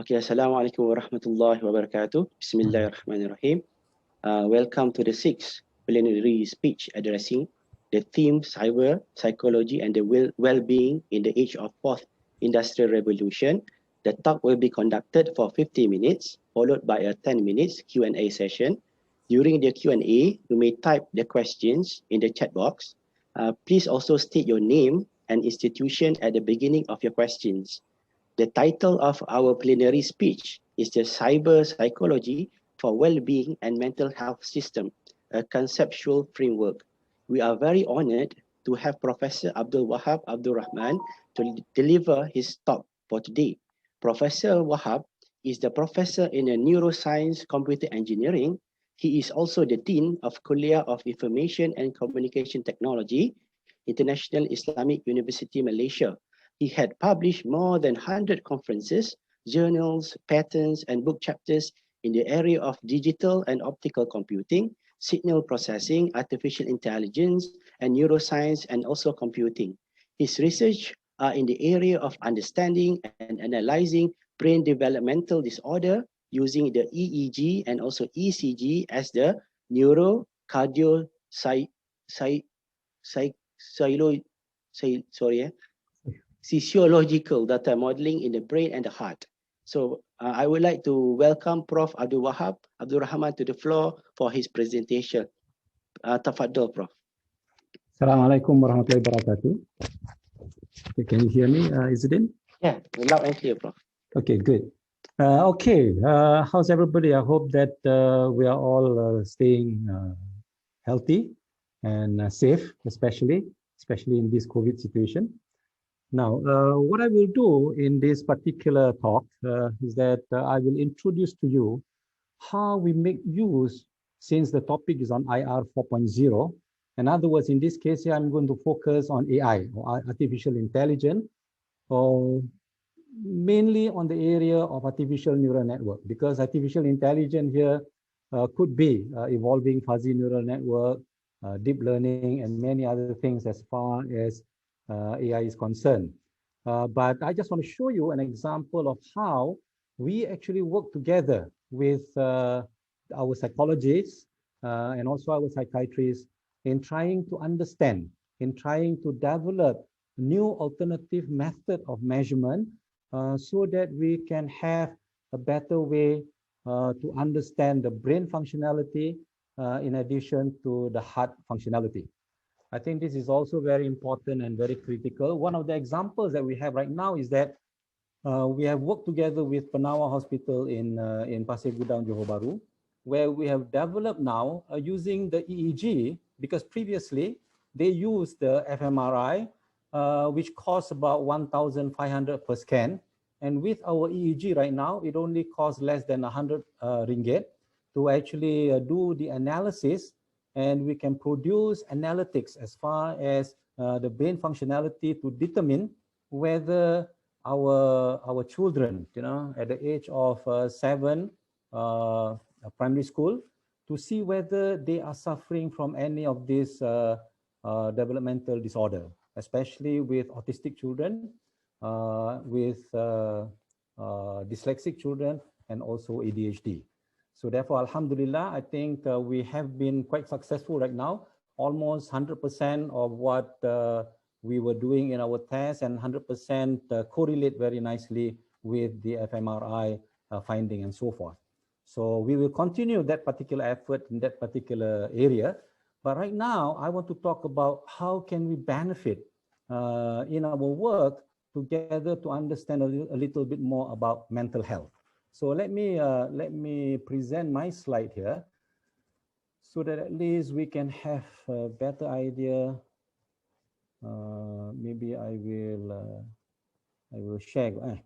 Okay, Assalamualaikum warahmatullahi wabarakatuh. Bismillahirrahmanirrahim. Welcome to the sixth plenary speech addressing the theme cyber psychology and the well-being in the age of fourth industrial revolution. The talk will be conducted for 50 minutes, followed by a 10 minutes Q&A session. During the Q&A, you may type the questions in the chat box. Please also state your name and institution at the beginning of your questions. The title of our plenary speech is the Cyber Psychology for Wellbeing and Mental Health System, a Conceptual Framework. We are very honored to have Professor Abdul Wahab Abdul Rahman to deliver his talk for today. Professor Wahab is the professor in Neuroscience Computer Engineering. He is also the Dean of Kulliyyah of Information and Communication Technology, International Islamic University, Malaysia. He had published more than 100 conferences, journals, patents, and book chapters in the area of digital and optical computing, signal processing, artificial intelligence, and neuroscience, and also computing. His research are in the area of understanding and analyzing brain developmental disorder using the EEG and also ECG as the physiological data modeling in the brain and the heart. So I would like to welcome Prof. Abdul Wahab Abdul Rahman to the floor for his presentation. Tafaddal, Prof. Assalamualaikum warahmatullahi wabarakatuh. Okay, can you hear me, Izzuddin? Yeah, loud and clear, Prof. Okay, good. How's everybody? I hope that we are all staying healthy and safe, especially in this COVID situation. Now, what I will do in this particular talk is that I will introduce to you how we make use, since the topic is on IR 4.0. In other words, in this case here, I'm going to focus on AI, or artificial intelligence, or mainly on the area of artificial neural network, because artificial intelligence here could be evolving fuzzy neural network, deep learning, and many other things as far as AI is concerned. But I just want to show you an example of how we actually work together with our psychologists and also our psychiatrists in trying to understand, in trying to develop new alternative method of measurement so that we can have a better way to understand the brain functionality in addition to the heart functionality. I think this is also very important and very critical. One of the examples that we have right now is that we have worked together with Penawa Hospital in Pasir Gudang, Johor Bahru, where we have developed now using the EEG, because previously they used the fMRI, which costs about 1,500 per scan. And with our EEG right now, it only costs less than 100 ringgit to actually do the analysis, and we can produce analytics as far as the brain functionality to determine whether our children, at the age of 7, primary school, to see whether they are suffering from any of this developmental disorder, especially with autistic children, with dyslexic children, and also ADHD. So therefore, alhamdulillah, I think we have been quite successful right now. Almost 100% of what we were doing in our tests, and 100% correlate very nicely with the fMRI finding and so forth. So we will continue that particular effort in that particular area. But right now, I want to talk about how can we benefit in our work together to understand a little bit more about mental health. So let me present my slide here, so that at least we can have a better idea. Maybe I will share.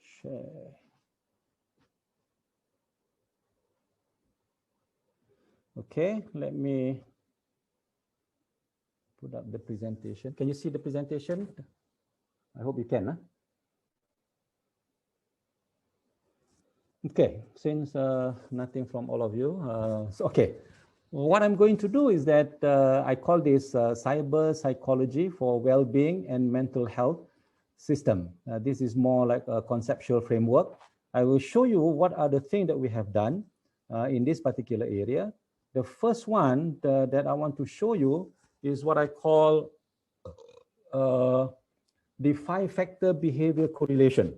Share. Okay, let me put up the presentation. Can you see the presentation? I hope you can. Huh? Okay, since nothing from all of you, so okay. what I'm going to do is that I call this cyber psychology for well-being and mental health system. This is more like a conceptual framework. I will show you what are the things that we have done in this particular area. The first one that I want to show you is what I call the 5-factor behavior correlation.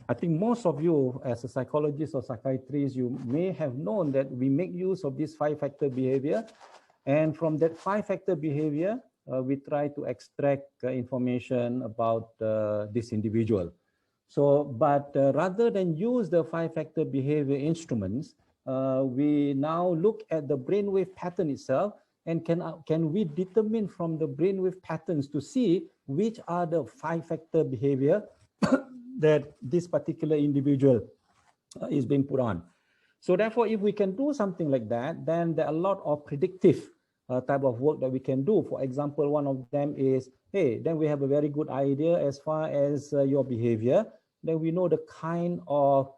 I think most of you as a psychologist or psychiatrist, you may have known that we make use of this 5-factor behavior. And from that 5-factor behavior, we try to extract information about this individual. So, but rather than use the 5-factor behavior instruments, we now look at the brainwave pattern itself, and can we determine from the brainwave patterns to see which are the 5-factor behavior that this particular individual is being put on. So therefore, if we can do something like that, then there are a lot of predictive type of work that we can do. For example, one of them is, hey, then we have a very good idea as far as your behavior. Then we know the kind of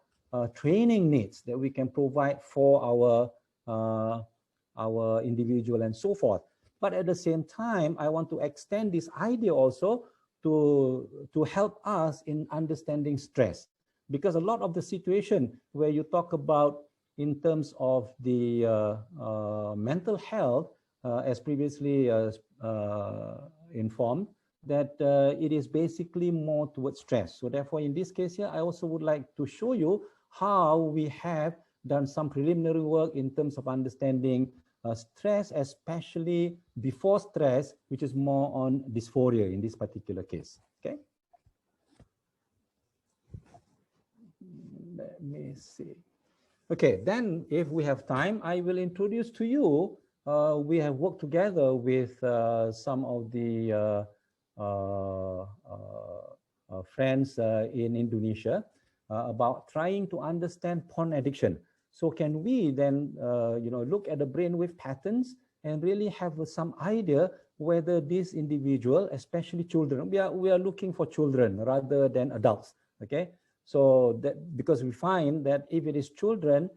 training needs that we can provide for our individual and so forth. But at the same time, I want to extend this idea also to help us in understanding stress, because a lot of the situation where you talk about in terms of the mental health, as previously informed, that it is basically more towards stress. So therefore, in this case here, I also would like to show you how we have done some preliminary work in terms of understanding stress, especially before stress, which is more on dysphoria in this particular case. Okay. Let me see. Okay, then if we have time, I will introduce to you, we have worked together with some of the friends in Indonesia about trying to understand porn addiction. So can we then, look at the brainwave patterns and really have some idea whether this individual, especially children, we are looking for children rather than adults. Okay, so that because we find that if it is children,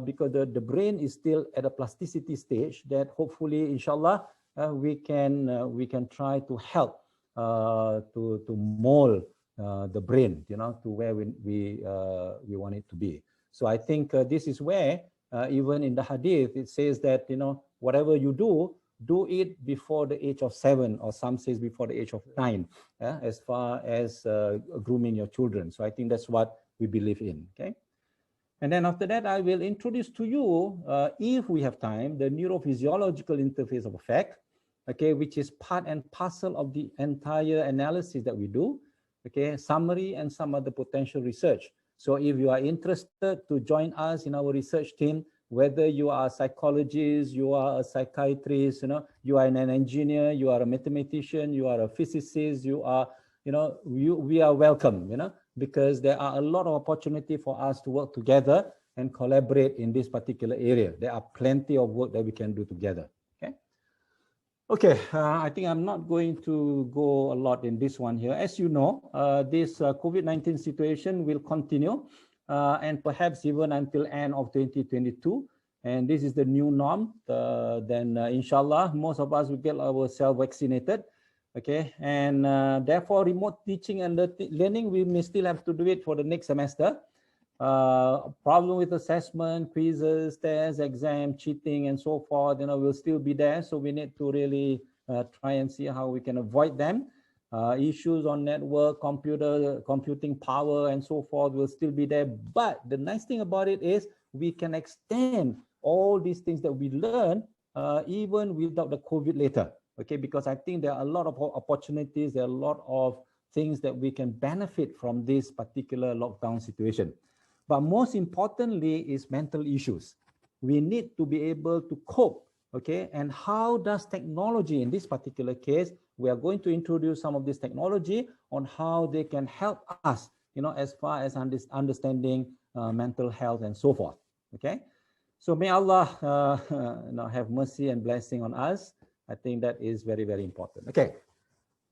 because the brain is still at a plasticity stage, that hopefully, inshallah, we can try to help to mold the brain, to where we want it to be. So I think this is where even in the hadith, it says that, whatever you do it before the age of 7, or some says before the age of 9, as far as grooming your children. So I think that's what we believe in, okay? And then after that, I will introduce to you, if we have time, the neurophysiological interface of affect, okay, which is part and parcel of the entire analysis that we do, okay, summary and some other potential research. So if you are interested to join us in our research team, whether you are a psychologist, you are a psychiatrist, you are an engineer, you are a mathematician, you are a physicist, you are, we are welcome, because there are a lot of opportunity for us to work together and collaborate in this particular area. There are plenty of work that we can do together. Okay, I think I'm not going to go a lot in this one here. As you know, this COVID-19 situation will continue and perhaps even until end of 2022. And this is the new norm. Then inshallah, most of us will get ourselves vaccinated. Okay, and therefore remote teaching and learning, we may still have to do it for the next semester. Problem with assessment, quizzes, tests, exam, cheating, and so forth, will still be there. So we need to really try and see how we can avoid them. Issues on network, computing power, and so forth will still be there. But the nice thing about it is we can extend all these things that we learn even without the COVID later. Okay, because I think there are a lot of opportunities, there are a lot of things that we can benefit from this particular lockdown situation. But most importantly is mental issues. We need to be able to cope, okay? And how does technology, in this particular case, we are going to introduce some of this technology on how they can help us, as far as understanding mental health and so forth, okay? So may Allah have mercy and blessing on us. I think that is very, very important. Okay.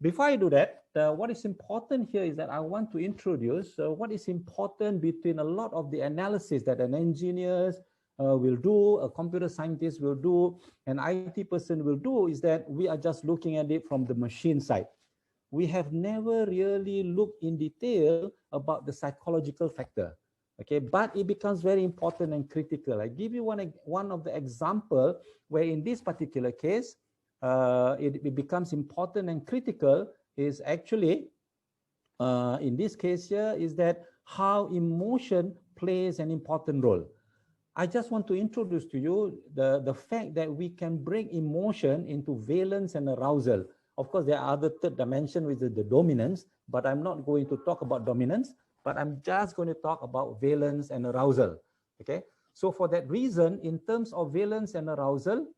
Before I do that, what is important here is that I want to introduce what is important between a lot of the analysis that an engineers will do, a computer scientist will do, an IT person will do, is that we are just looking at it from the machine side. We have never really looked in detail about the psychological factor. Okay, but it becomes very important and critical. I give you one of the example where in this particular case, it becomes important and critical is actually, in this case here, is that how emotion plays an important role. I just want to introduce to you the fact that we can break emotion into valence and arousal. Of course, there are other third dimension, which is the dominance, but I'm not going to talk about dominance, but I'm just going to talk about valence and arousal. Okay, so for that reason, in terms of valence and arousal,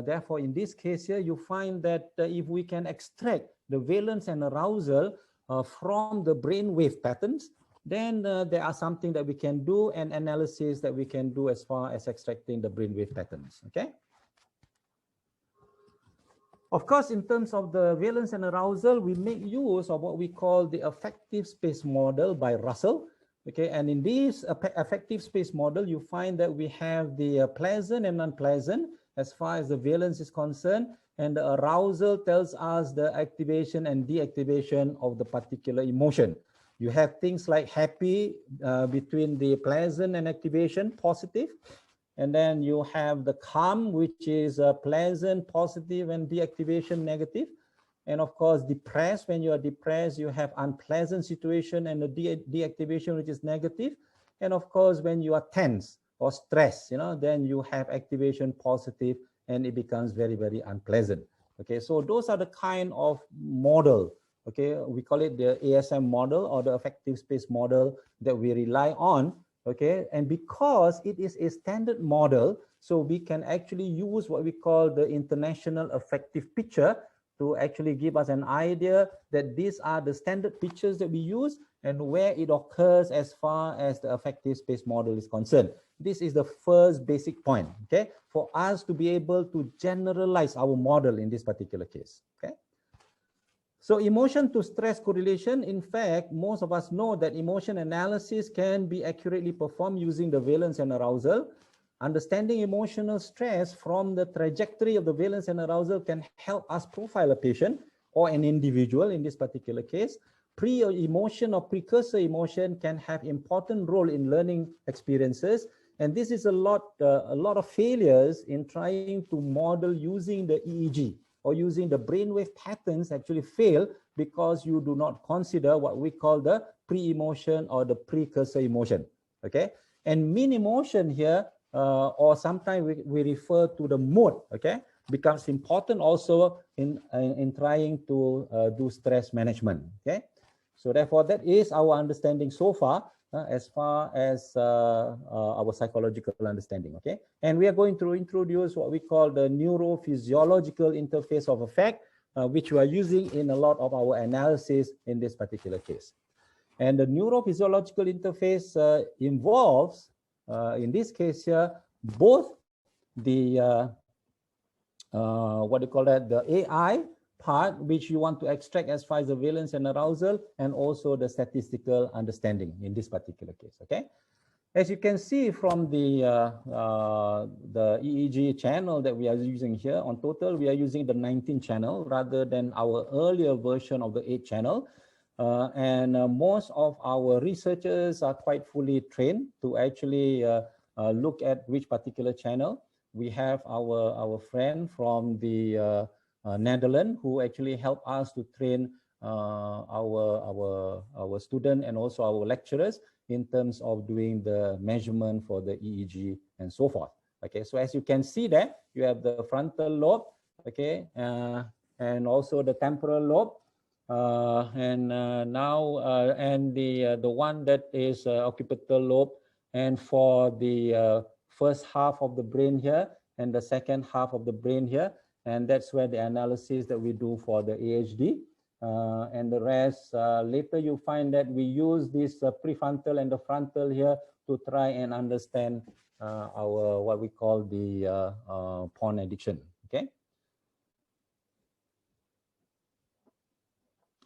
therefore, in this case here, you find that if we can extract the valence and arousal from the brainwave patterns, then there are something that we can do, and analysis that we can do as far as extracting the brainwave patterns. Okay. Of course, in terms of the valence and arousal, we make use of what we call the affective space model by Russell. Okay, and in this affective space model, you find that we have the pleasant and unpleasant as far as the valence is concerned, and the arousal tells us the activation and deactivation of the particular emotion. You have things like happy between the pleasant and activation, positive. And then you have the calm, which is pleasant, positive, and deactivation, negative. And of course, depressed, when you are depressed, you have unpleasant situation and the deactivation, which is negative. And of course, when you are tense or stressed, then you have activation positive, and it becomes very, very unpleasant. Okay, so those are the kind of model. Okay, we call it the ASM model or the affective space model that we rely on. Okay, and because it is a standard model, so we can actually use what we call the international affective picture to actually give us an idea that these are the standard pictures that we use and where it occurs as far as the affective space model is concerned. This is the first basic point, okay, for us to be able to generalize our model in this particular case. Okay. So emotion to stress correlation, in fact, most of us know that emotion analysis can be accurately performed using the valence and arousal. Understanding emotional stress from the trajectory of the valence and arousal can help us profile a patient or an individual in this particular case. Pre-emotion or precursor emotion can have important role in learning experiences. And this is a lot of failures in trying to model using the EEG or using the brainwave patterns actually fail because you do not consider what we call the pre-emotion or the precursor emotion. Okay, and mean emotion here, or sometimes we refer to the mood. Okay, becomes important also in trying to do stress management. Okay, so therefore that is our understanding so far. As far as our psychological understanding, okay? And we are going to introduce what we call the neurophysiological interface of effect, which we are using in a lot of our analysis in this particular case. And the neurophysiological interface involves, in this case here, both the, what do you call that, the AI part, which you want to extract as far as the valence and arousal, and also the statistical understanding in this particular case. Okay, as you can see from the EEG channel that we are using here, on total we are using the 19 channel rather than our earlier version of the 8 channel, and most of our researchers are quite fully trained to actually look at which particular channel. We have our friend from the Netherlands, who actually help us to train our student and also our lecturers in terms of doing the measurement for the EEG and so forth. Okay, so as you can see that you have the frontal lobe, okay, and also the temporal lobe, and the one that is occipital lobe, and for the first half of the brain here and the second half of the brain here. And that's where the analysis that we do for the AHD. And the rest, later you find that we use this prefrontal and the frontal here to try and understand our, what we call the porn addiction, okay?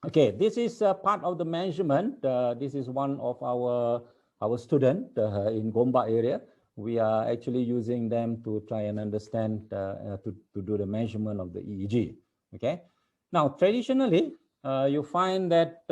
Okay, this is part of the measurement. This is one of our student in Gombak area, we are actually using them to try and understand, to do the measurement of the EEG. Okay. Now, traditionally, you find that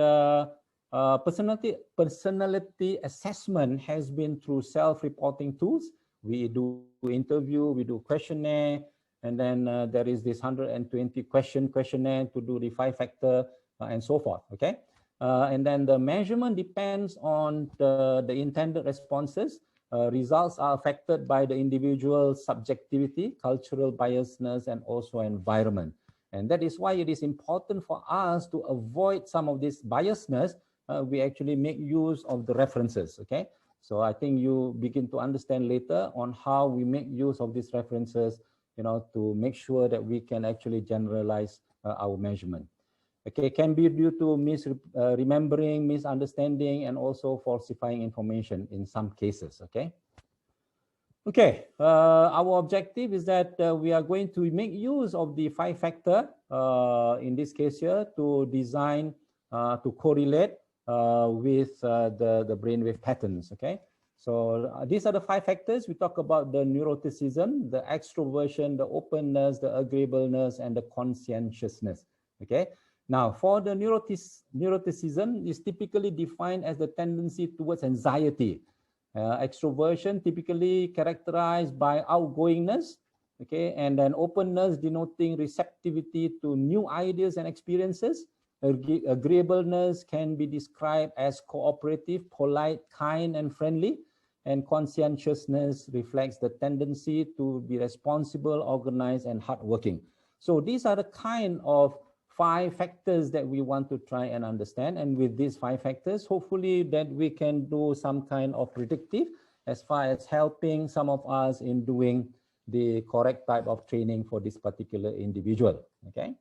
personality assessment has been through self-reporting tools. We do interview, we do questionnaire, and then there is this 120 questionnaire to do the 5-factor and so forth. Okay. And then the measurement depends on the intended responses. Results are affected by the individual subjectivity, cultural biasness, and also environment. And that is why it is important for us to avoid some of this biasness. We actually make use of the references. Okay. So I think you begin to understand later on how we make use of these references, to make sure that we can actually generalize our measurement. Okay, can be due to misremembering, misunderstanding, and also falsifying information in some cases. Okay. Okay, our objective is that we are going to make use of the 5-factor, in this case here, to design, to correlate with the brainwave patterns. Okay, so these are the 5 factors. We talk about the neuroticism, the extroversion, the openness, the agreeableness, and the conscientiousness. Okay. Now, for the neuroticism is typically defined as the tendency towards anxiety. Extroversion typically characterized by outgoingness, okay, and then openness denoting receptivity to new ideas and experiences. Agreeableness can be described as cooperative, polite, kind, and friendly, and conscientiousness reflects the tendency to be responsible, organized, and hardworking. So these are the kind of 5 factors that we want to try and understand. And with these 5 factors, hopefully that we can do some kind of predictive as far as helping some of us in doing the correct type of training for this particular individual. Okay.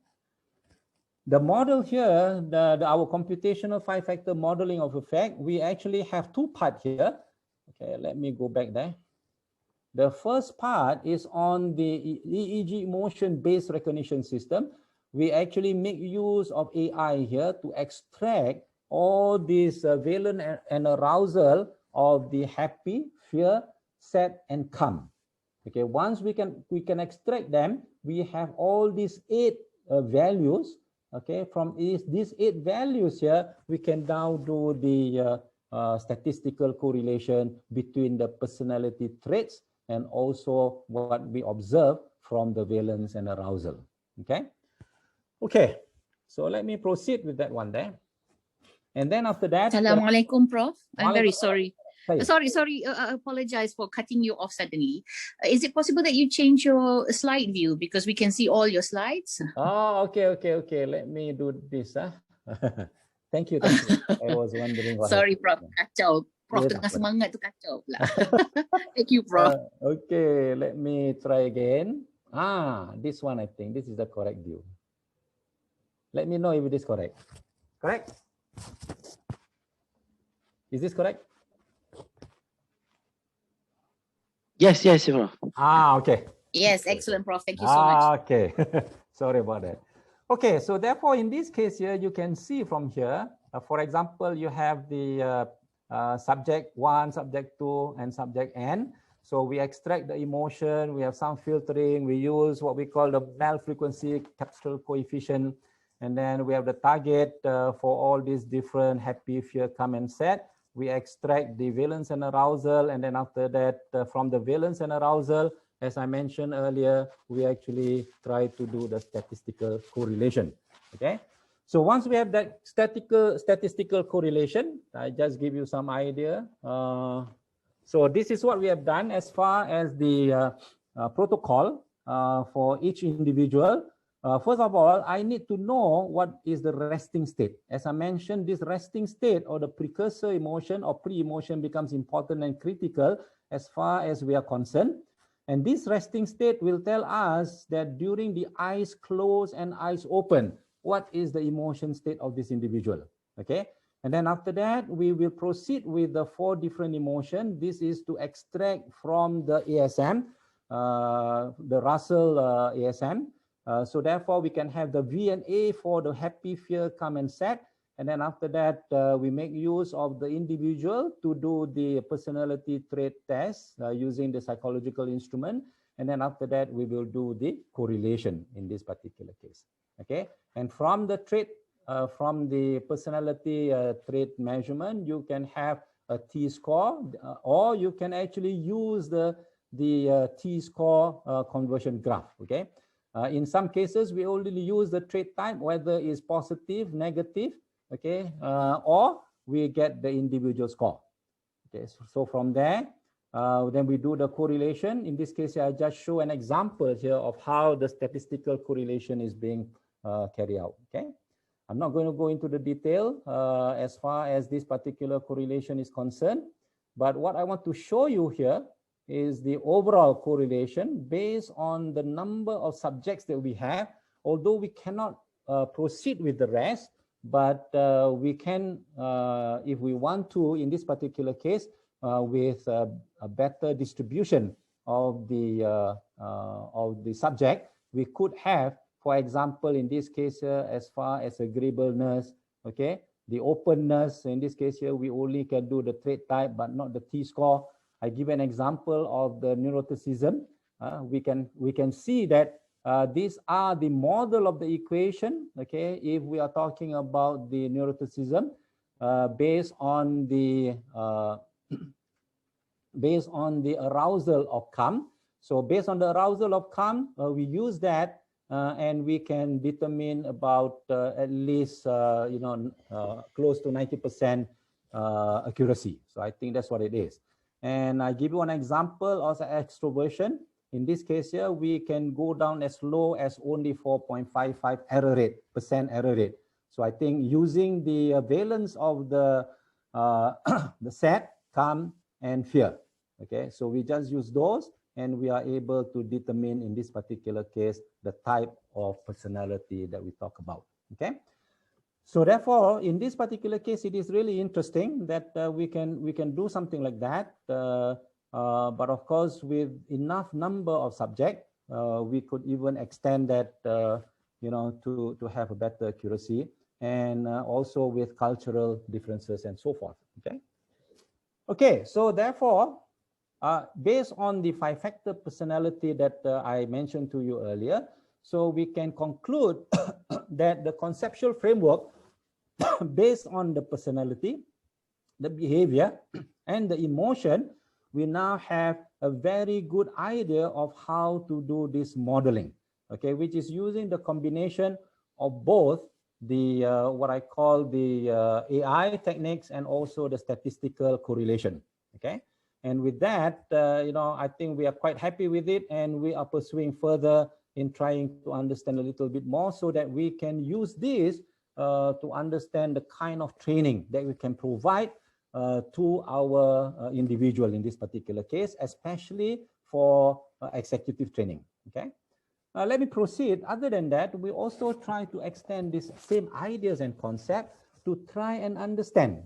The model here, our computational 5-factor modeling of effect, we actually have 2 parts here. Okay, let me go back there. The first part is on the EEG emotion-based recognition system. We actually make use of AI here to extract all these valence and arousal of the happy, fear, sad, and calm. Okay, once we can extract them, we have all these 8 values. Okay, from these 8 values here, we can now do the statistical correlation between the personality traits and also what we observe from the valence and arousal. Okay. Okay, so let me proceed with that one there. And then after that... Assalamualaikum, Prof. I'm very sorry. Hey. Sorry. I apologize for cutting you off suddenly. Is it possible that you change your slide view because we can see all your slides? Oh, okay. Let me do this. Thank you. I was wondering what Sorry, Prof. Kacau. Prof tengah semangat tu kacau pula. Thank you, Prof. Okay, let me try again. This one, I think this is the correct view. Let me know if it is correct. Correct? Is this correct? Yes, Prof. Okay. Yes, excellent, Prof. Thank you so much. Okay. Sorry about that. Okay, so therefore, in this case here, you can see from here, for example, you have the subject 1, subject 2, and subject N. So we extract the emotion, we have some filtering, we use what we call the Bell frequency capsule coefficient, and then we have the target for all these different happy, fear, calm, and sad. We extract the valence and arousal, and then after that, from the valence and arousal, as I mentioned earlier, we actually try to do the statistical correlation. Okay, so once we have that statistical correlation, I just give you some idea. So this is what we have done as far as the protocol for each individual. First of all, I need to know what is the resting state. As I mentioned, this resting state or the precursor emotion or pre-emotion becomes important and critical as far as we are concerned. And this resting state will tell us that during the eyes closed and eyes open, what is the emotion state of this individual, okay? And then after that, we will proceed with the 4 different emotions. This is to extract from the ASM, the Russell ASM. So therefore, we can have the V and A for the happy, fear, calm, and sad. And then after that, we make use of the individual to do the personality trait test using the psychological instrument. And then after that, we will do the correlation in this particular case. Okay. And from the trait, from the personality trait measurement, you can have a T-score, or you can actually use the T-score conversion graph. Okay. In some cases, we only use the trait type, whether it's positive, negative, okay, or we get the individual score. Okay, so from there, then we do the correlation. In this case, I just show an example here of how the statistical correlation is being carried out. Okay, I'm not going to go into the detail as far as this particular correlation is concerned, but what I want to show you here is the overall correlation based on the number of subjects that we have. Although we cannot proceed with the rest, but we can, if we want to, in this particular case, with a better distribution of the subject, we could have, for example, in this case, as far as agreeableness, okay, the openness. In this case here, we only can do the trait type, but not the T-score. I give an example of the neuroticism. We can see that these are the model of the equation. Okay, if we are talking about the neuroticism based on the arousal of calm. So based on the arousal of calm, we use that and we can determine about at least close to 90% accuracy. So I think that's what it is. And I give you an example of extroversion. In this case here, we can go down as low as only 4.55% error rate. So I think using the valence of the set, calm, and fear. Okay, so we just use those, and we are able to determine in this particular case the type of personality that we talk about. Okay. So therefore, in this particular case, it is really interesting that we can do something like that. But of course, with enough number of subjects, we could even extend that, to have a better accuracy, and also with cultural differences and so forth. Okay. Okay. So therefore, based on the 5-factor personality that I mentioned to you earlier, so we can conclude that the conceptual framework based on the personality, the behavior, and the emotion, we now have a very good idea of how to do this modeling, okay, which is using the combination of both the what I call the AI techniques and also the statistical correlation. Okay, and with that, I think we are quite happy with it, and we are pursuing further in trying to understand a little bit more so that we can use this to understand the kind of training that we can provide to our individual in this particular case, especially for executive training. Okay. Let me proceed. Other than that, we also try to extend these same ideas and concepts to try and understand,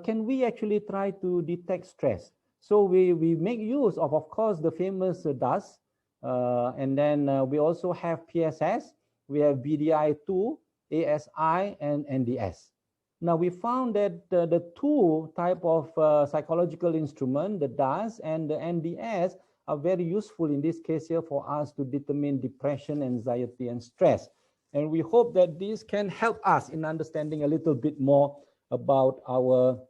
can we actually try to detect stress? So we make use of course, the famous DAS, and then we also have PSS, we have BDI2, ASI, and NDS. Now we found that the two type of psychological instrument, the DAS and the NDS, are very useful in this case here for us to determine depression, anxiety, and stress. And we hope that this can help us in understanding a little bit more about our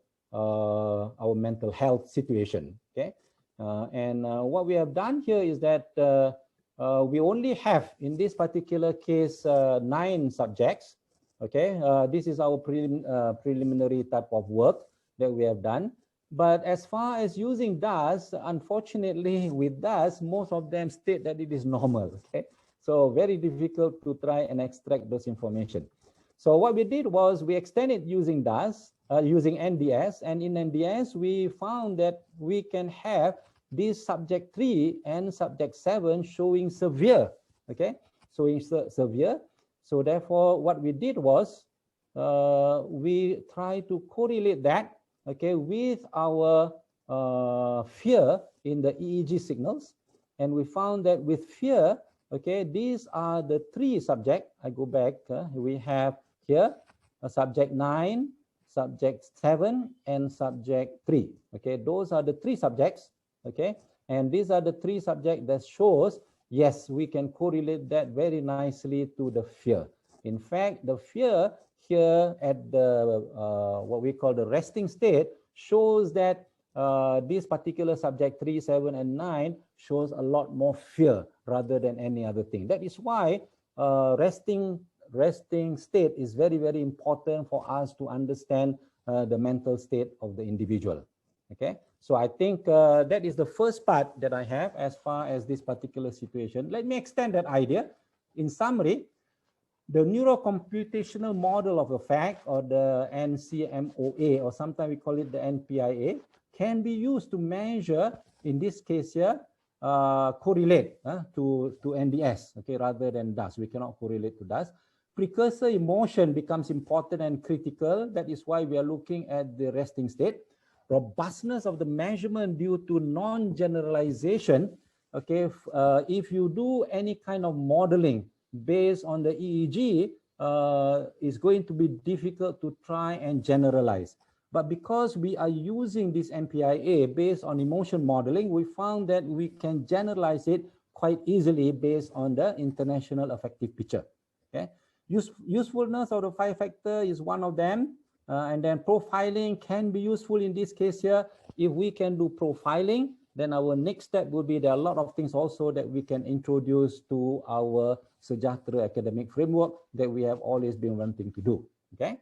mental health situation. Okay, and what we have done here is that we only have, in this particular case, 9 subjects. Okay, this is our preliminary type of work that we have done. But as far as using DAS, unfortunately, with DAS, most of them state that it is normal. Okay, so very difficult to try and extract those information. So what we did was we extended using DAS, using NDS, and in NDS we found that we can have this subject 3 and subject 7 showing severe. Okay, showing severe. So therefore, what we did was we try to correlate that, okay, with our fear in the EEG signals, and we found that with fear, okay, these are the 3 subjects. I go back. We have here subject 9, subject 7, and subject 3. Okay, those are the 3 subjects. Okay, and these are the 3 subjects that shows, yes, we can correlate that very nicely to the fear. In fact, the fear here at the what we call the resting state shows that this particular subject 3, 7, and 9 shows a lot more fear rather than any other thing. That is why resting state is very, very important for us to understand the mental state of the individual. Okay, so I think that is the first part that I have as far as this particular situation. Let me extend that idea. In summary, the neurocomputational model of effect, or the NCMOA, or sometimes we call it the NPIA, can be used to measure, in this case here, correlate to NDS, okay, rather than DUS. We cannot correlate to DUS. Precursor emotion becomes important and critical. That is why we are looking at the resting state. Robustness of the measurement due to non-generalization. Okay, if you do any kind of modeling based on the EEG, is going to be difficult to try and generalize. But because we are using this MPIA based on emotion modeling, we found that we can generalize it quite easily based on the international affective picture. Okay, usefulness of the 5-factor is one of them. And then profiling can be useful in this case here. If we can do profiling, then our next step would be there are a lot of things also that we can introduce to our Sejahtera academic framework that we have always been wanting to do. Okay,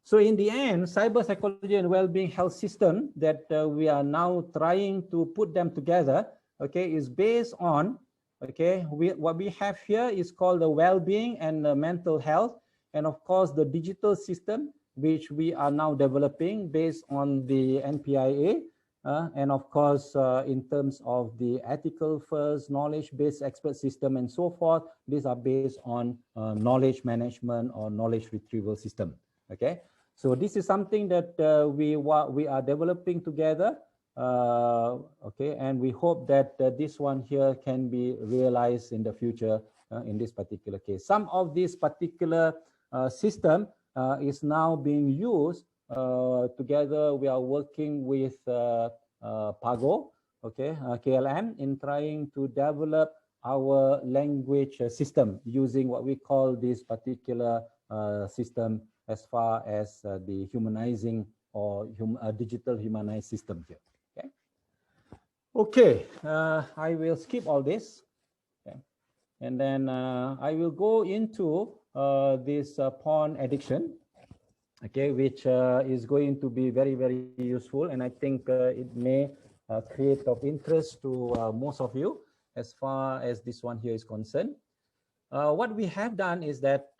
so in the end, cyberpsychology and well-being health system that we are now trying to put them together, okay, is based on, okay, what we have here is called the well-being and mental health, and of course the digital system, which we are now developing based on the NPIA, and of course, in terms of the ethical first, knowledge-based expert system and so forth, these are based on knowledge management or knowledge retrieval system. Okay, so this is something that we are developing together. Okay, and we hope that this one here can be realized in the future in this particular case. Some of this particular system is now being used together. We are working with PAGO, okay, KLM, in trying to develop our language system using what we call this particular system as far as the humanizing or digital humanized system here. Okay, okay, I will skip all this, okay, and then I will go into this porn addiction, okay, which is going to be very, very useful, and I think it may create of interest to most of you as far as this one here is concerned. What we have done is that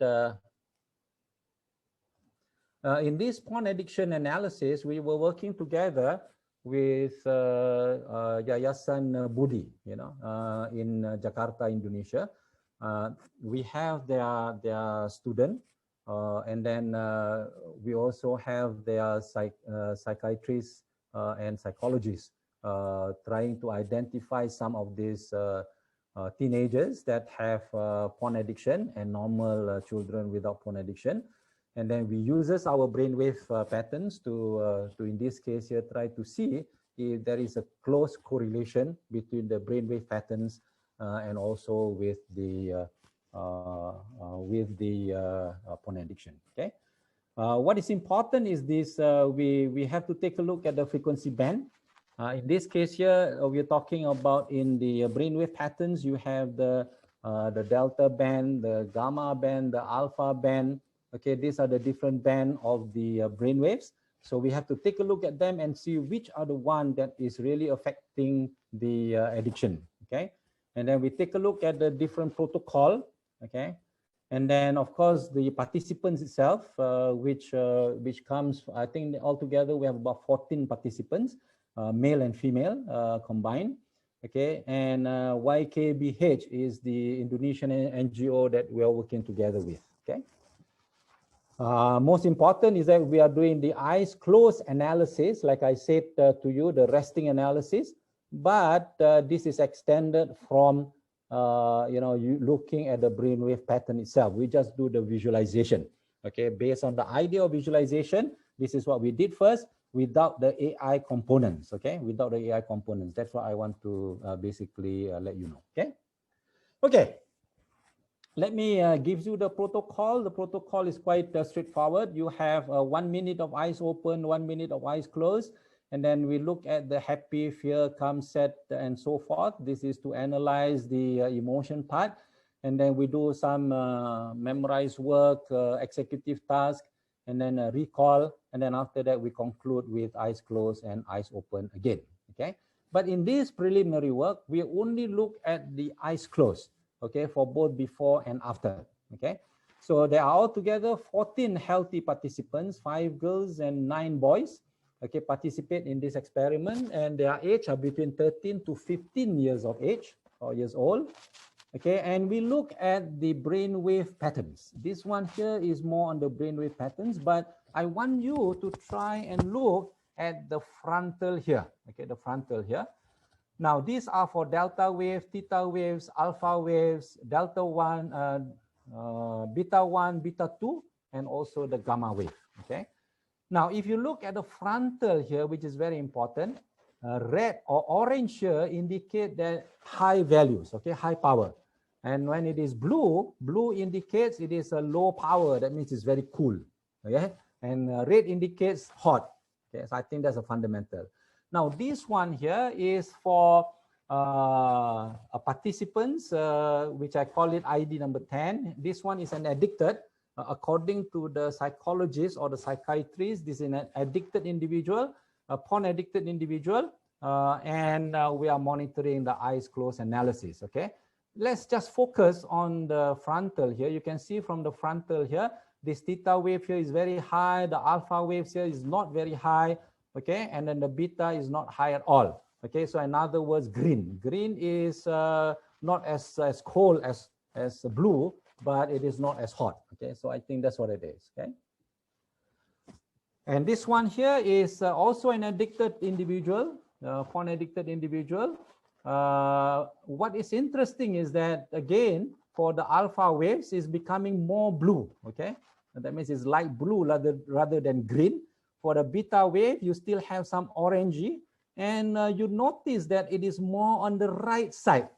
in this porn addiction analysis, we were working together with Yayasan Budi, you know, in Jakarta, Indonesia. We have their student, and then we also have their psychiatrists and psychologists trying to identify some of these teenagers that have porn addiction and normal children without porn addiction. And then we uses our brainwave patterns to in this case here, try to see if there is a close correlation between the brainwave patterns and also with the porn addiction. Okay, what is important is this: we have to take a look at the frequency band. In this case here, we're talking about in the brainwave patterns. You have the delta band, the gamma band, the alpha band. Okay, these are the different band of the brainwaves. So we have to take a look at them and see which are the one that is really affecting the addiction. Okay, and then we take a look at the different protocol. Okay, and then of course the participants itself, which comes, I think altogether we have about 14 participants, male and female combined. Okay, and YKBH is the Indonesian NGO that we are working together with. Okay. Most important is that we are doing the eyes closed analysis, like I said to you, the resting analysis, but this is extended from you know, you looking at the brainwave pattern itself. We just do the visualization. Okay, based on the idea of visualization, this is what we did first without the AI components. Okay, without the AI components. That's what I want to basically let you know. Okay. Okay. Let me give you the protocol. The protocol is quite straightforward. You have 1 minute of eyes open, 1 minute of eyes closed, and then we look at the happy, fear, calm, sad, and so forth. This is to analyze the emotion part. And then we do some memorized work, executive task, and then recall. And then after that, we conclude with eyes closed and eyes open again. Okay. But in this preliminary work, we only look at the eyes closed. Okay, for both before and after. Okay, so there are altogether 14 healthy participants, 5 girls and 9 boys. Okay, participate in this experiment, and their age are between 13 to 15 years of age or years old. Okay, and we look at the brainwave patterns. This one here is more on the brainwave patterns, but I want you to try and look at the frontal here. Okay, the frontal here. Now, these are for delta waves, theta waves, alpha waves, delta 1, beta 1, beta 2, and also the gamma wave. Okay. Now, if you look at the frontal here, which is very important, red or orange here indicate that high values, okay, high power. And when it is blue, blue indicates it is a low power. That means it's very cool. Okay. And red indicates hot. Okay. So I think that's a fundamental. Now, this one here is for participants, which I call it ID number 10. This one is an addicted. According to the psychologist or the psychiatrist, this is an addicted individual, a porn-addicted individual, and we are monitoring the eyes closed analysis, okay? Let's just focus on the frontal here. You can see from the frontal here, this theta wave here is very high, the alpha waves here is not very high, okay, and then the beta is not high at all. Okay, so in other words, green. Green is not as cold as blue, but it is not as hot. Okay, so I think that's what it is. Okay, and this one here is also an addicted individual, porn addicted individual. What is interesting is that again for the alpha waves is becoming more blue. Okay, and that means it's light blue rather than green. For the beta wave, you still have some orangey, and you notice that it is more on the right side,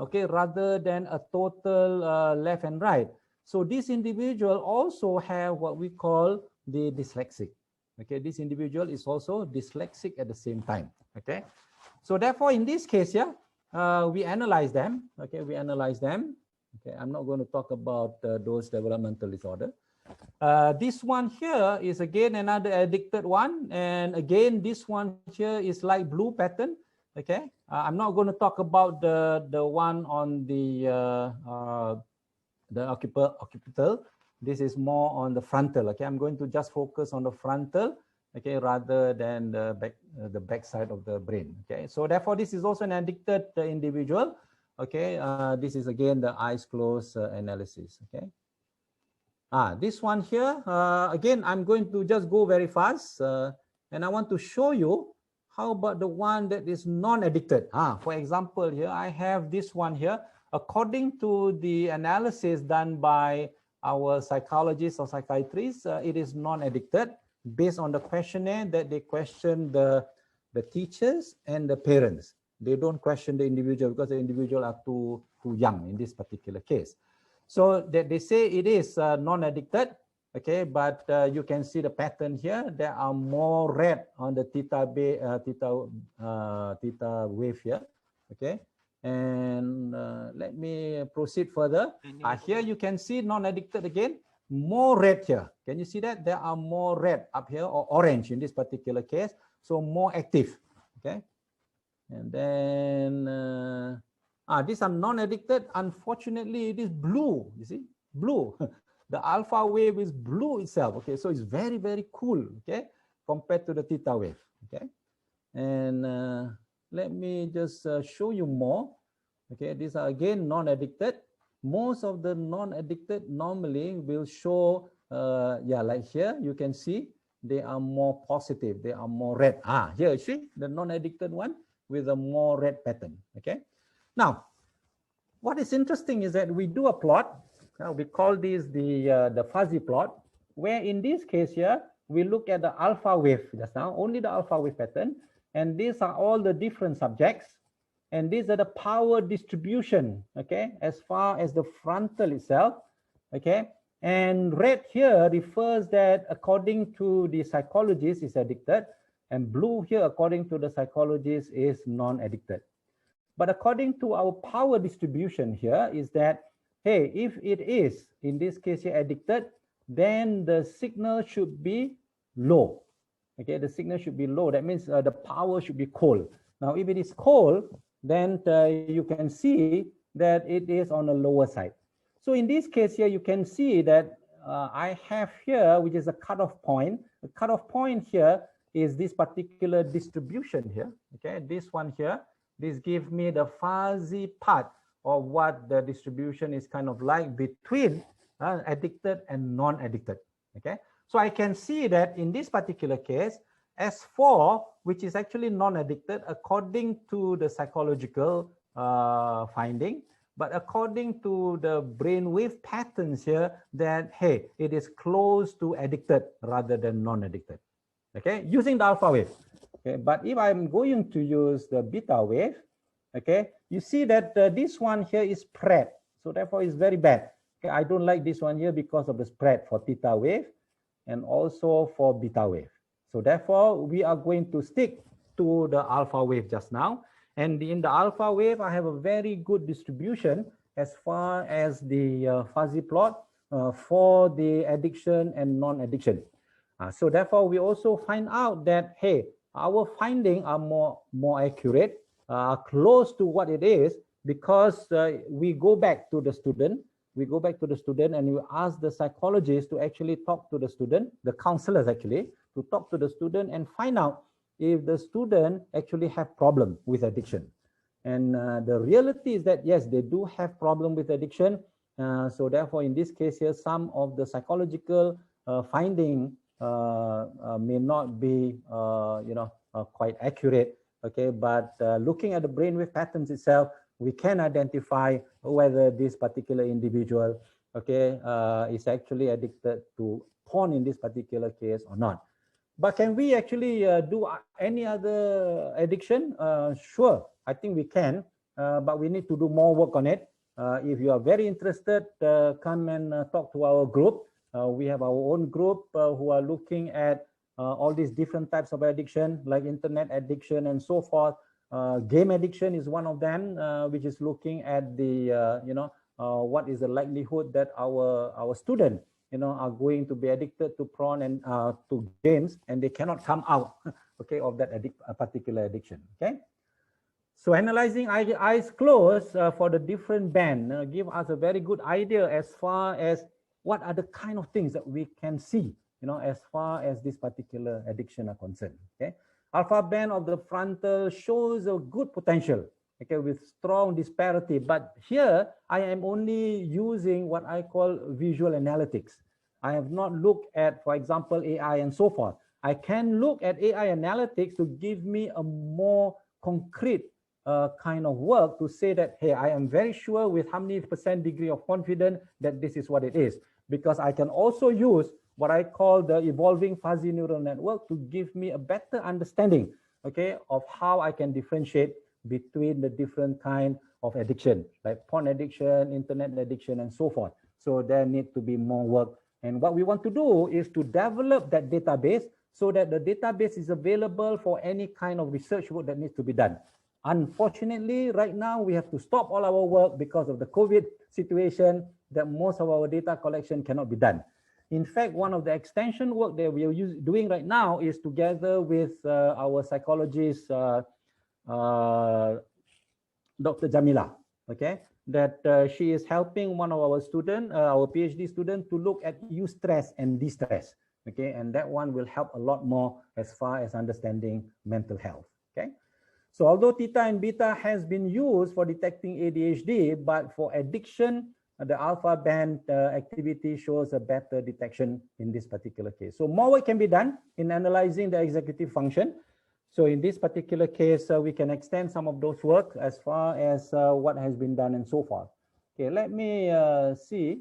okay, rather than a total left and right. So this individual also have what we call the dyslexic. Okay, this individual is also dyslexic at the same time. Okay, so therefore in this case here, we analyze them. Okay, we analyze them. Okay, I'm not going to talk about those developmental disorder. This one here is again another addicted one, and again this one here is light blue pattern. Okay, I'm not going to talk about the one on the occipital. This is more on the frontal. Okay, I'm going to just focus on the frontal. Okay, rather than the back side of the brain. Okay, so therefore this is also an addicted individual. Okay, this is again the eyes closed analysis. Okay. This one here, again, I'm going to just go very fast and I want to show you how about the one that is non-addicted. For example, here I have this one here. According to the analysis done by our psychologists or psychiatrists, it is non-addicted based on the questionnaire that they question the teachers and the parents. They don't question the individual because the individual are too young in this particular case. So that they say it is non-addicted, okay, but you can see the pattern here. There are more red on the theta wave here, okay. And let me proceed further. Here you can see non-addicted again, more red here. Can you see that? There are more red up here or orange in this particular case, so more active, okay. And then these are non-addicted. Unfortunately, it is blue. You see, blue. The alpha wave is blue itself. Okay, so it's very, very cool. Okay, compared to the theta wave. Okay, and let me just show you more. Okay, these are again non-addicted. Most of the non-addicted normally will show, yeah, like here you can see they are more positive. They are more red. Here you see the non-addicted one with a more red pattern. Okay. Now, what is interesting is that we do a plot. We call this the fuzzy plot. where in this case here, we look at the alpha wave just now, only the alpha wave pattern. And these are all the different subjects. And these are the power distribution, okay, as far as the frontal itself, okay. And red here refers that according to the psychologist is addicted, and blue here according to the psychologist is non-addicted. But according to our power distribution here is that, hey, if it is, in this case here, addicted, then the signal should be low. Okay, the signal should be low. That means the power should be cold. Now, if it is cold, then you can see that it is on the lower side. So in this case here, you can see that I have here, which is a cutoff point. The cutoff point here is this particular distribution here. Okay, this one here. This gives me the fuzzy part of what the distribution is kind of like between addicted and non-addicted. Okay, so I can see that in this particular case, S4, which is actually non-addicted according to the psychological finding, but according to the brainwave patterns here, that, hey, it is close to addicted rather than non-addicted. Okay, using the alpha wave. Okay, but if I'm going to use the beta wave, okay, you see that this one here is spread. So therefore it's very bad. Okay, I don't like this one here because of the spread for theta wave and also for beta wave. So therefore we are going to stick to the alpha wave just now. And in the alpha wave, I have a very good distribution as far as the fuzzy plot for the addiction and non-addiction. So therefore we also find out that, hey, our findings are more accurate, close to what it is, because we go back to the student. We go back to the student and we ask the psychologist to actually talk to the student, the counselors actually, to talk to the student and find out if the student actually have problem with addiction. And the reality is that, yes, they do have problem with addiction. So therefore, in this case here, some of the psychological finding may not be, quite accurate. Okay, but looking at the brainwave patterns itself, we can identify whether this particular individual, okay, is actually addicted to porn in this particular case or not. But can we actually do any other addiction? Sure, I think we can, but we need to do more work on it. If you are very interested, come and talk to our group. We have our own group who are looking at all these different types of addiction, like internet addiction and so forth. Game addiction is one of them, which is looking at the, what is the likelihood that our student, are going to be addicted to porn and to games, and they cannot come out, okay, of that particular addiction. Okay. So analyzing eyes closed for the different band give us a very good idea as far as what are the kind of things that we can see, as far as this particular addiction are concerned. Okay. Alpha band of the frontal shows a good potential, okay, with strong disparity. But here I am only using what I call visual analytics. I have not looked at, for example, AI and so forth. I can look at AI analytics to give me a more concrete kind of work to say that, hey, I am very sure with how many % degree of confidence that this is what it is. Because I can also use what I call the evolving fuzzy neural network to give me a better understanding, okay, of how I can differentiate between the different kind of addiction, like porn addiction, internet addiction, and so forth. So there need to be more work. And what we want to do is to develop that database so that the database is available for any kind of research work that needs to be done. Unfortunately, right now, we have to stop all our work because of the COVID situation, that most of our data collection cannot be done. In fact, one of the extension work that we are doing right now is together with our psychologist, Dr. Jamila, okay, that she is helping one of our students, our PhD student, to look at eustress and distress, okay, and that one will help a lot more as far as understanding mental health, okay. So although theta and beta has been used for detecting ADHD, but for addiction, the alpha band activity shows a better detection in this particular case. So more work can be done in analyzing the executive function. So in this particular case, we can extend some of those work as far as what has been done and so forth. Okay, let me see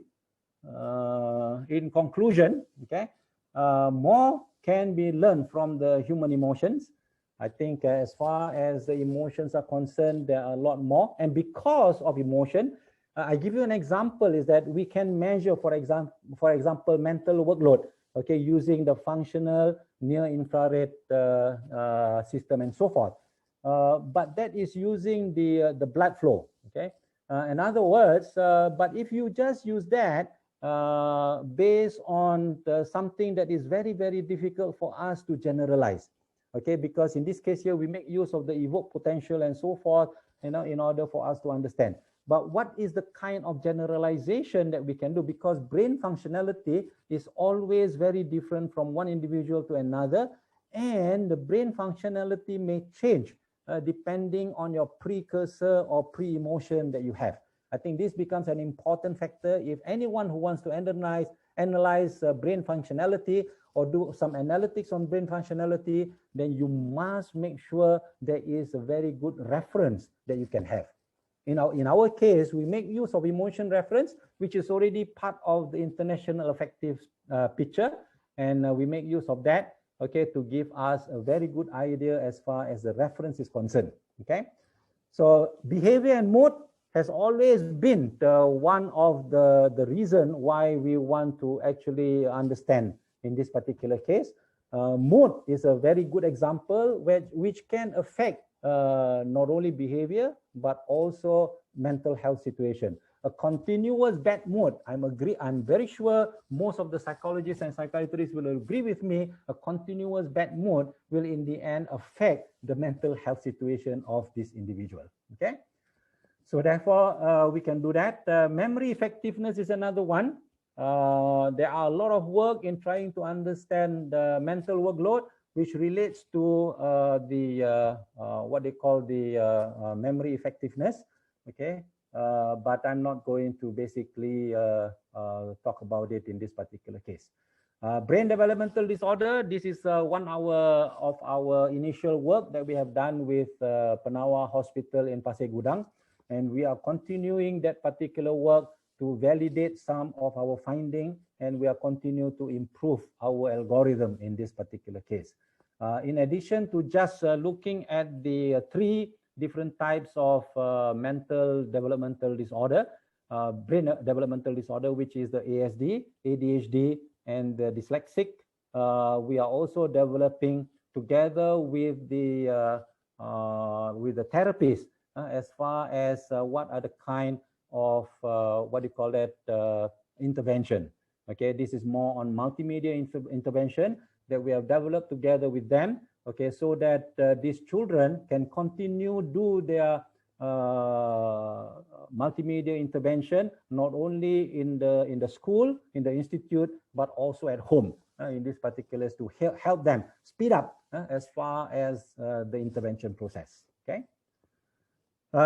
in conclusion, okay, more can be learned from the human emotions. I think as far as the emotions are concerned, there are a lot more. And because of emotion, I give you an example is that we can measure, for example, mental workload, okay, using the functional near-infrared system and so forth. But that is using the blood flow, okay. In other words, but if you just use that based on something that is very, very difficult for us to generalize, okay, because in this case here, we make use of the evoked potential and so forth, you know, in order for us to understand. But what is the kind of generalization that we can do? Because brain functionality is always very different from one individual to another, and the brain functionality may change depending on your precursor or pre-emotion that you have. I think this becomes an important factor. If anyone who wants to analyze brain functionality or do some analytics on brain functionality, then you must make sure there is a very good reference that you can have. In our case, we make use of emotion reference, which is already part of the international affective picture, and we make use of that, okay, to give us a very good idea as far as the reference is concerned, okay. So behavior and mood has always been one of the reason why we want to actually understand in this particular case. Mood is a very good example which can affect not only behavior, but also mental health situation. A continuous bad mood, I'm very sure most of the psychologists and psychiatrists will agree with me, a continuous bad mood will in the end affect the mental health situation of this individual, okay? So therefore, we can do that. Memory effectiveness is another one. There are a lot of work in trying to understand the mental workload, which relates to what they call the memory effectiveness, okay? But I'm not going to basically talk about it in this particular case. Brain developmental disorder, this is one of our initial work that we have done with Penawa Hospital in Pasir Gudang, and we are continuing that particular work to validate some of our finding, and we are continuing to improve our algorithm in this particular case. In addition to just looking at the three different types of mental developmental disorder, brain developmental disorder, which is the ASD, ADHD, and the dyslexic, we are also developing together with the therapists as far as what are the kind of what do you call that intervention. Okay, this is more on multimedia intervention that we have developed together with them. Okay, so that these children can continue do their multimedia intervention not only in the school, in the institute, but also at home. In this particular, to help them speed up as far as the intervention process. Okay.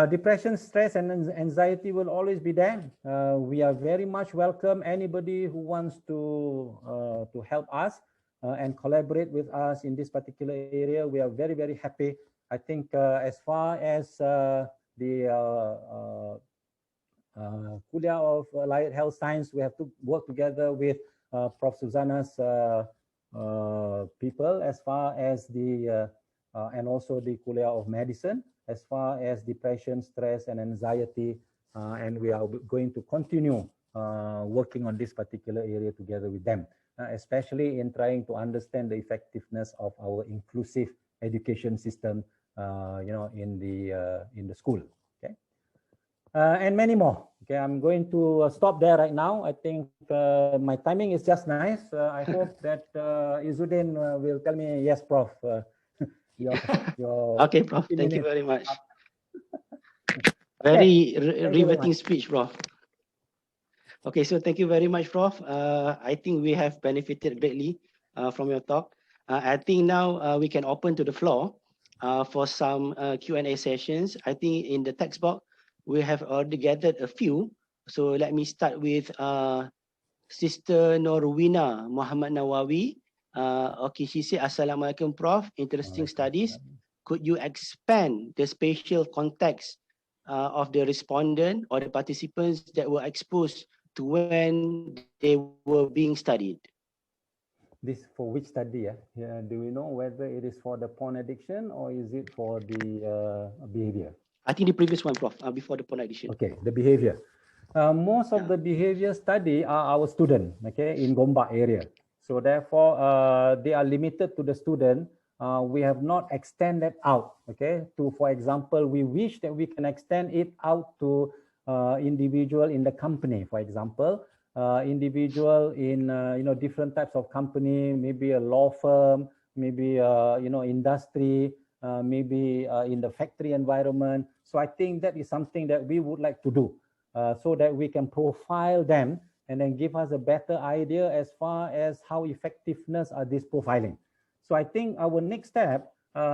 Depression, stress, and anxiety will always be there. We are very much welcome anybody who wants to help us and collaborate with us in this particular area. We are very, very happy. I think as far as the Kulliyyah of Allied Health Science, we have to work together with Prof. Susanna's people as far as the and also the Kulliyyah of Medicine as far as depression, stress, and anxiety, and we are going to continue working on this particular area together with them, especially in trying to understand the effectiveness of our inclusive education system, you know, in the school. Okay, and many more. Okay, I'm going to stop there right now. I think my timing is just nice. I hope that Izzuddin will tell me yes, Prof. Okay, Prof. Thank you very much. Very riveting speech, Prof. Okay, so thank you very much, Prof. I think we have benefited greatly from your talk. I think now we can open to the floor for some Q&A sessions. I think in the text box, we have already gathered a few. So let me start with Sister Norwina Muhammad Nawawi. Okay, she said, Assalamualaikum, Prof. Interesting studies. Could you expand the spatial context of the respondent or the participants that were exposed to when they were being studied. This for which study? Yeah, do we know whether it is for the porn addiction or is it for the behavior? I think the previous one, Prof, before the porn addiction. Okay, the behavior. Most of the behavior study are our student, okay, in Gombak area. So therefore, they are limited to the student. We have not extended out, okay, to, for example, we wish that we can extend it out to individual in the company, for example, individual in, different types of company, maybe a law firm, maybe, industry, maybe in the factory environment. So I think that is something that we would like to do. So that we can profile them and then give us a better idea as far as how effectiveness are this profiling. So I think our next step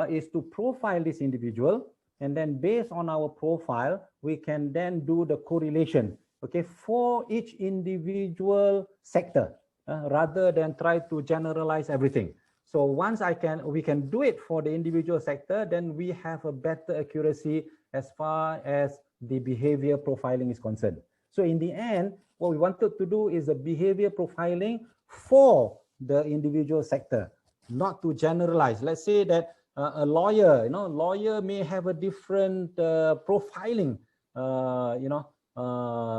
is to profile this individual, and then based on our profile, we can then do the correlation, okay, for each individual sector, rather than try to generalize everything. So once we can do it for the individual sector, then we have a better accuracy as far as the behavior profiling is concerned. So in the end, what we wanted to do is a behavior profiling for the individual sector, not to generalize. Let's say that a lawyer, lawyer may have a different profiling,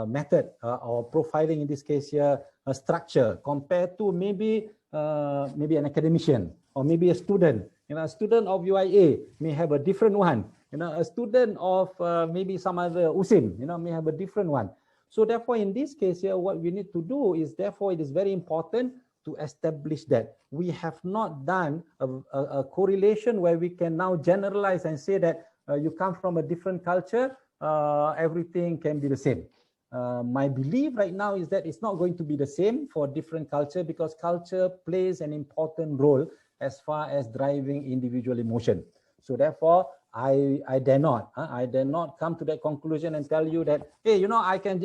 method or profiling, in this case here, a structure compared to maybe an academician or maybe a student. A student of UIA may have a different one. A student of maybe some other USIM, may have a different one. So therefore, in this case here, what we need to do is, therefore, it is very important to establish that we have not done a correlation where we can now generalize and say that you come from a different culture, everything can be the same. My belief right now is that it's not going to be the same for different culture, because culture plays an important role as far as driving individual emotion. So therefore, I dare not come to that conclusion and tell you that, hey,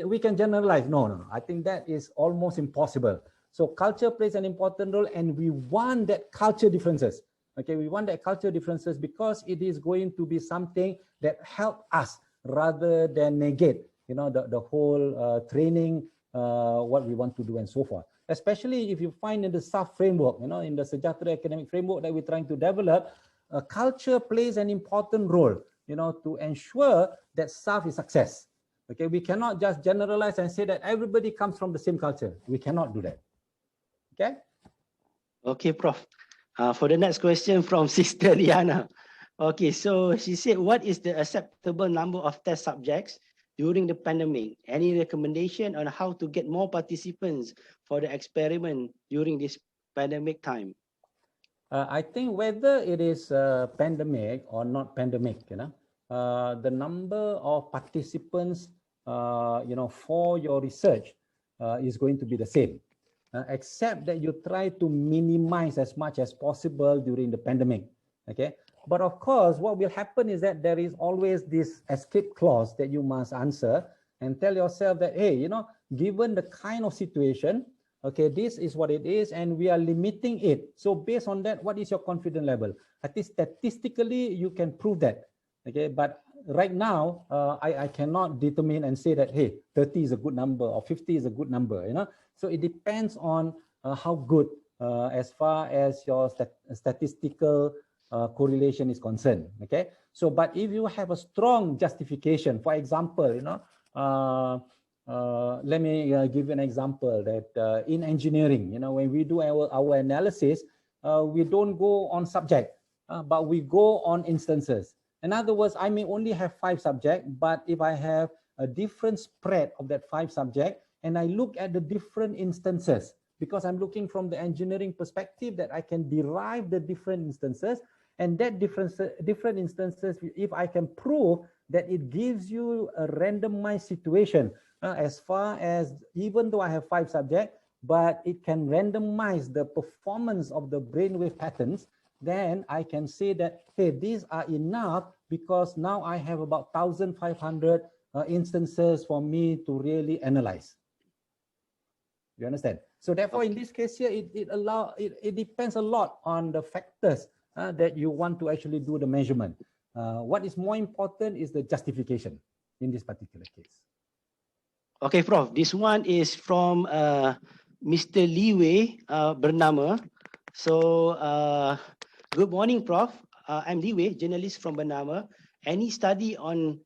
we can generalize. No. I think that is almost impossible. So culture plays an important role, and we want that culture differences. Okay, we want that culture differences because it is going to be something that help us rather than negate, the whole training, what we want to do and so forth. Especially if you find in the SAF framework, in the Sejahtera academic framework that we're trying to develop, culture plays an important role, to ensure that SAF is success. Okay, we cannot just generalize and say that everybody comes from the same culture. We cannot do that. Okay. Okay, Prof. For the next question from Sister Liana. Okay, so she said, what is the acceptable number of test subjects during the pandemic? Any recommendation on how to get more participants for the experiment during this pandemic time? I think whether it is pandemic or not pandemic, the number of participants, for your research is going to be the same, except that you try to minimize as much as possible during the pandemic. Okay, but of course, what will happen is that there is always this escape clause that you must answer and tell yourself that, hey, given the kind of situation, okay, this is what it is, and we are limiting it. So based on that, what is your confidence level? I think statistically, you can prove that. Okay, but right now, I cannot determine and say that, hey, 30 is a good number or 50 is a good number, So it depends on how good as far as your statistical correlation is concerned. Okay, so but if you have a strong justification, for example, let me give you an example that in engineering, when we do our analysis, we don't go on subject, but we go on instances. In other words, I may only have 5 subjects, but if I have a different spread of that 5 subjects, and I look at the different instances, because I'm looking from the engineering perspective, that I can derive the different instances, and that different instances, if I can prove that it gives you a randomized situation, as far as, even though I have 5 subjects, but it can randomize the performance of the brainwave patterns, then I can say that, hey, these are enough, because now I have about 1,500 instances for me to really analyze. You understand? So therefore, in this case here, it depends a lot on the factors that you want to actually do the measurement. What is more important is the justification in this particular case. Okay, Prof. This one is from Mr. Liwei Bernama. So, good morning, Prof. I'm Liwei, journalist from Bernama. Any study on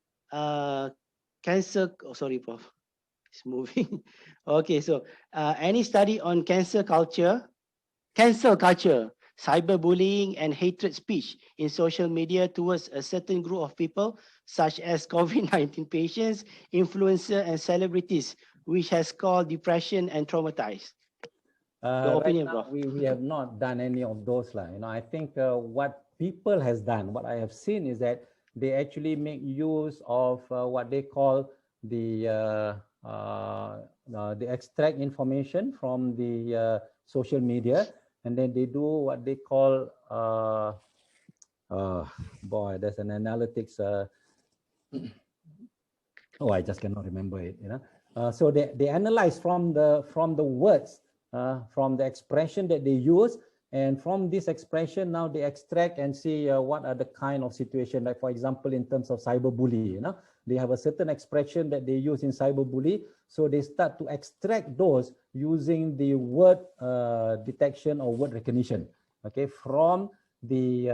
cancer? Oh, sorry, Prof. It's moving. Okay, so any study on cancel culture, cyberbullying, and hatred speech in social media towards a certain group of people, such as COVID-19 patients, influencers, and celebrities, which has caused depression and traumatized? Your Right opinion, now, Prof. we have not done any of those. I think what people has done, what I have seen is that they actually make use of what they call the extract information from the social media, and then they do what they call boy, there's an analytics. Oh, I just cannot remember it. So they analyze from the words, from the expression that they use, and from this expression now they extract and see what are the kind of situation. Like for example, in terms of cyberbully, they have a certain expression that they use in cyberbully, so they start to extract those using the word detection or word recognition, okay, from the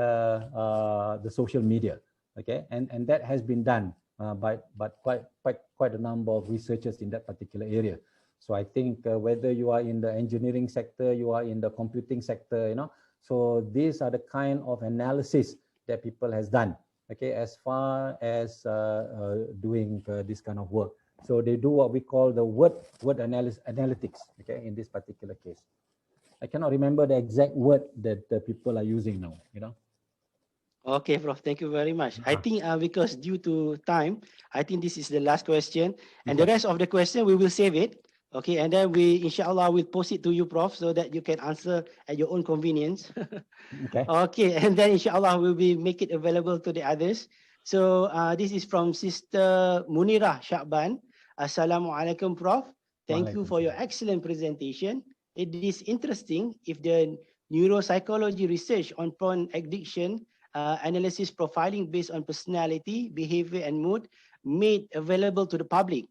social media, okay, and that has been done by quite a number of researchers in that particular area. So I think whether you are in the engineering sector, you are in the computing sector, so these are the kind of analysis that people has done, okay, as far as doing this kind of work. So they do what we call the word analytics, okay, in this particular case. I cannot remember the exact word that the people are using now, Okay, Prof. Thank you very much. I think because due to time, I think this is the last question. And the rest of the question, we will save it. Okay, and then we, inshallah, will post it to you, Prof, so that you can answer at your own convenience. Okay. Okay, and then inshallah, we will make it available to the others. So this is from Sister Munirah Sha'ban. Assalamualaikum, Prof. Thank you for your excellent presentation. It is interesting if the neuropsychology research on porn addiction analysis profiling based on personality, behavior, and mood made available to the public.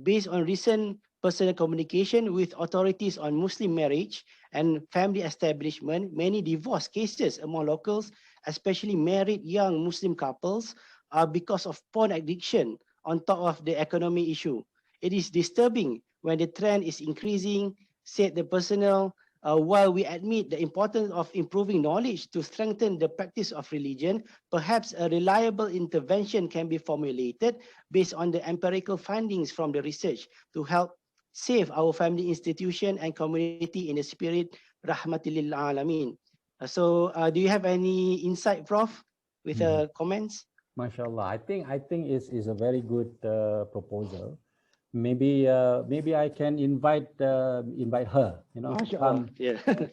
Based on recent personal communication with authorities on Muslim marriage and family establishment, many divorce cases among locals, especially married young Muslim couples, are because of porn addiction on top of the economic issue. It is disturbing when the trend is increasing, said the personnel. While we admit the importance of improving knowledge to strengthen the practice of religion, perhaps a reliable intervention can be formulated based on the empirical findings from the research to help save our family institution and community in the spirit rahmatil alamin. Do you have any insight, Prof, with comments? MashaAllah. I think is a very good proposal. Maybe I can invite her, to come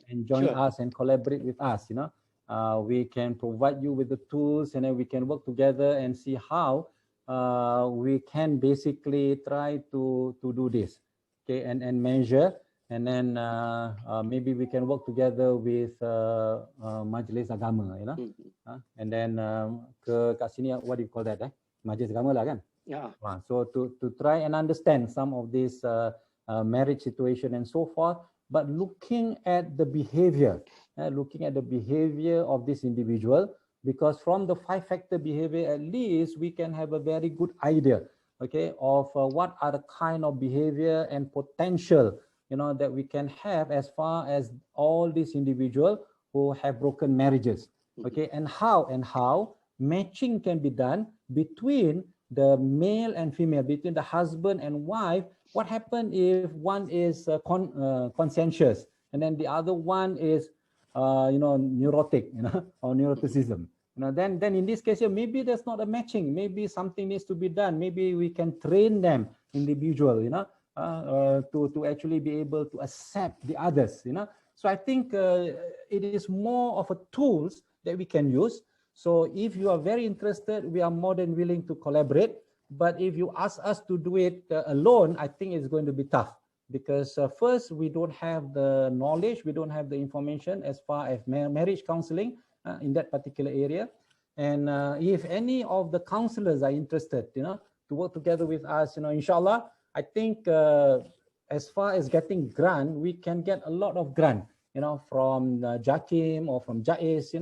and join us and collaborate with us. We can provide you with the tools, and then we can work together and see how we can basically try to do this, okay, and measure, and then maybe we can work together with Majlis Agama, and then kat sini, what do you call that? Majlis Agama lah kan? Yeah. So to try and understand some of this marriage situation and so forth, but looking at the behavior of this individual, because from the 5-factor behavior, at least we can have a very good idea, okay, of what are the kind of behavior and potential, that we can have as far as all these individuals who have broken marriages, okay, and how matching can be done between the male and female, between the husband and wife. What happens if one is conscientious and then the other one is neurotic, or neuroticism? Then in this case, maybe there's not a matching. Maybe something needs to be done. Maybe we can train them individual, to actually be able to accept the others, So I think it is more of a tools that we can use. So if you are very interested, we are more than willing to collaborate. But if you ask us to do it alone, I think it's going to be tough, because first, we don't have the knowledge, we don't have the information as far as marriage counseling in that particular area. And if any of the counselors are interested, to work together with us, inshallah, I think as far as getting grant, we can get a lot of grant, from JAKIM or from JAIS,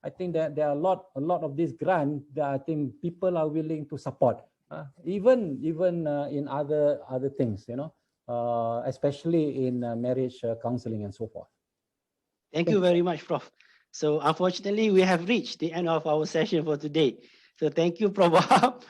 I think that there are a lot of these grants that I think people are willing to support, even in other things, especially in marriage counseling and so forth. Thank you very much, Prof. So unfortunately, we have reached the end of our session for today. So thank you, Prof. Wahab,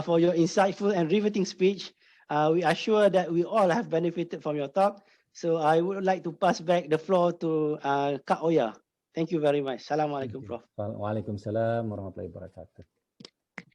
for your insightful and riveting speech. We are sure that we all have benefited from your talk. So I would like to pass back the floor to Kak Oya. Thank you very much. Assalamualaikum, Prof. Waalaikumsalam warahmatullahi wabarakatuh.